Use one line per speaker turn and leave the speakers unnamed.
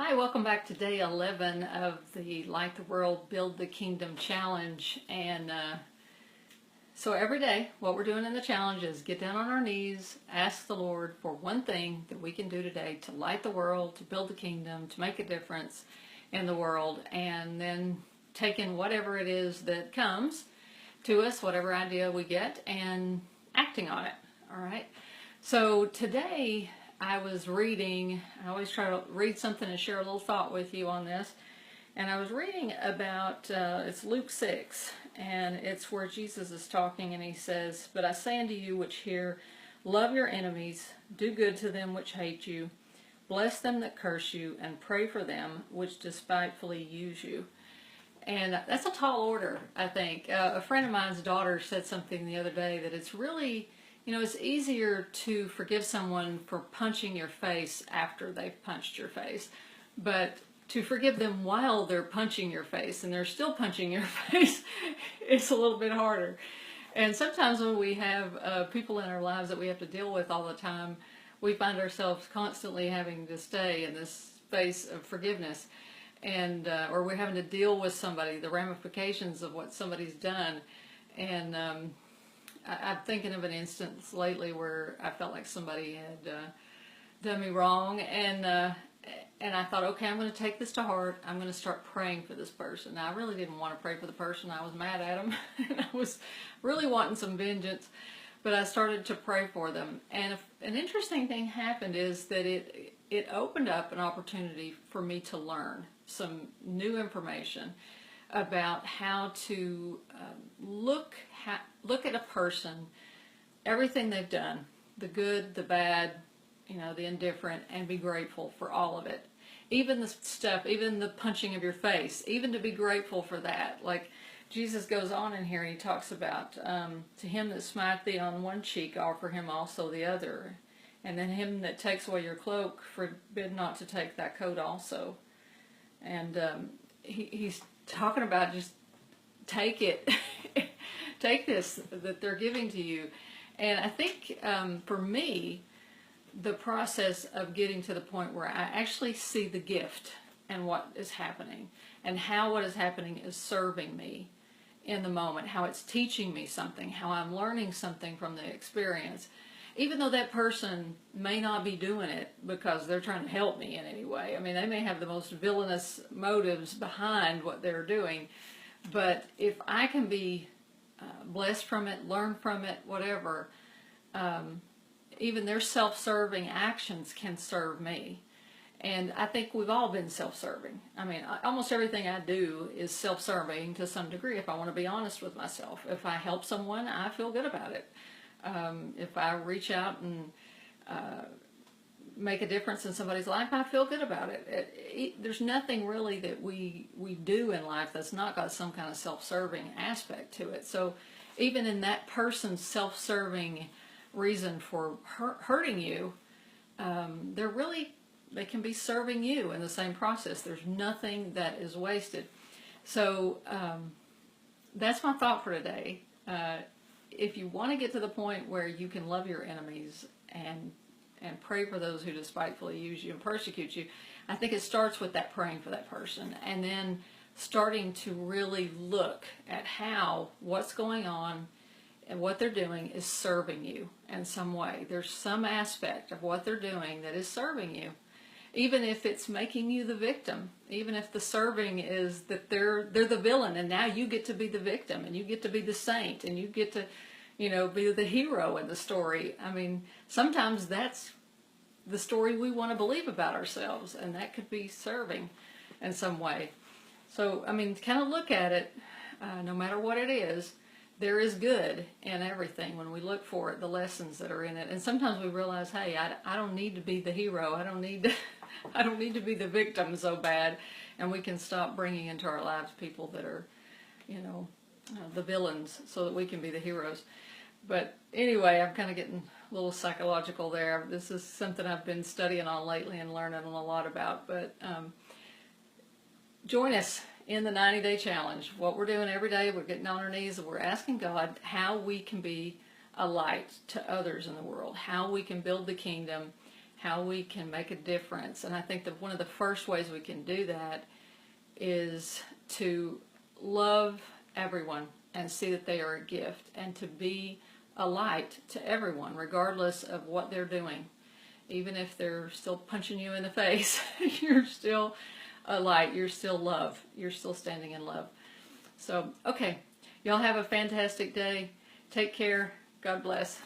Hi, welcome back to day 11 of the Light the World, Build the Kingdom challenge. And so every day, what we're doing in the challenge is get down on our knees, ask the Lord for one thing that we can do today to light the world, to build the kingdom, to make a difference in the world, and then taking whatever it is that comes to us, whatever idea we get, and acting on it. All right. So today, I was reading, I always try to read something and share a little thought with you on this. And I was reading about, it's Luke 6, and it's where Jesus is talking, and he says, "But I say unto you which hear, love your enemies, do good to them which hate you, bless them that curse you, and pray for them which despitefully use you." And that's a tall order, I think. A friend of mine's daughter said something the other day that it's really, it's easier to forgive someone for punching your face after they've punched your face, but to forgive them while they're punching your face and they're still punching your face, it's a little bit harder. And sometimes when we have people in our lives that we have to deal with all the time, we find ourselves constantly having to stay in this space of forgiveness, and or we're having to deal with somebody, the ramifications of what somebody's done. And I'm thinking of an instance lately where I felt like somebody had done me wrong, and I thought, okay, I'm going to take this to heart. I'm going to start praying for this person. Now, I really didn't want to pray for the person. I was mad at him, and I was really wanting some vengeance, but I started to pray for them. And an interesting thing happened is that it opened up an opportunity for me to learn some new information about how to look at a person, everything they've done, the good, the bad, the indifferent, and be grateful for all of it. Even the stuff, even the punching of your face, even to be grateful for that. Like Jesus goes on in here and he talks about, to him that smite thee on one cheek, offer him also the other. And then him that takes away your cloak, forbid not to take that coat also. And he's talking about just take it. Take this that they're giving to you. And I think for me, the process of getting to the point where I actually see the gift and what is happening, and how what is happening is serving me in the moment, how it's teaching me something, how I'm learning something from the experience, even though that person may not be doing it because they're trying to help me in any way. I mean, they may have the most villainous motives behind what they're doing, but if I can be blessed from it, learn from it, whatever, even their self-serving actions can serve me. And I think we've all been self-serving. I mean, almost everything I do is self-serving to some degree, if I want to be honest with myself. If I help someone, I feel good about it. If I reach out and make a difference in somebody's life, I feel good about it. There's nothing really that we do in life that's not got some kind of self-serving aspect to it. So even in that person's self-serving reason for hurting you, they can be serving you in the same process. There's nothing that is wasted. So that's my thought for today. If you want to get to the point where you can love your enemies and pray for those who despitefully use you and persecute you, I think it starts with that praying for that person, and then starting to really look at how what's going on and what they're doing is serving you in some way. There's some aspect of what they're doing that is serving you, even if it's making you the victim, even if the serving is that they're the villain and now you get to be the victim and you get to be the saint and you get to be the hero in the story. I mean, sometimes that's the story we want to believe about ourselves, and that could be serving in some way. So, I mean, kind of look at it, no matter what it is, there is good in everything when we look for it, the lessons that are in it. And sometimes we realize, hey, I don't need to be the hero. I don't need to be the victim so bad. And we can stop bringing into our lives people that are, the villains, so that we can be the heroes. But anyway, I'm kind of getting a little psychological there. This is something I've been studying on lately and learning a lot about. But join us in the 90-day challenge. What we're doing every day, we're getting on our knees and we're asking God how we can be a light to others in the world, how we can build the kingdom, how we can make a difference. And I think that one of the first ways we can do that is to love everyone and see that they are a gift, and to be a light to everyone, regardless of what they're doing. Even if they're still punching you in the face, you're still a light, you're still love, you're still standing in love. So, okay, y'all have a fantastic day. Take care. God bless.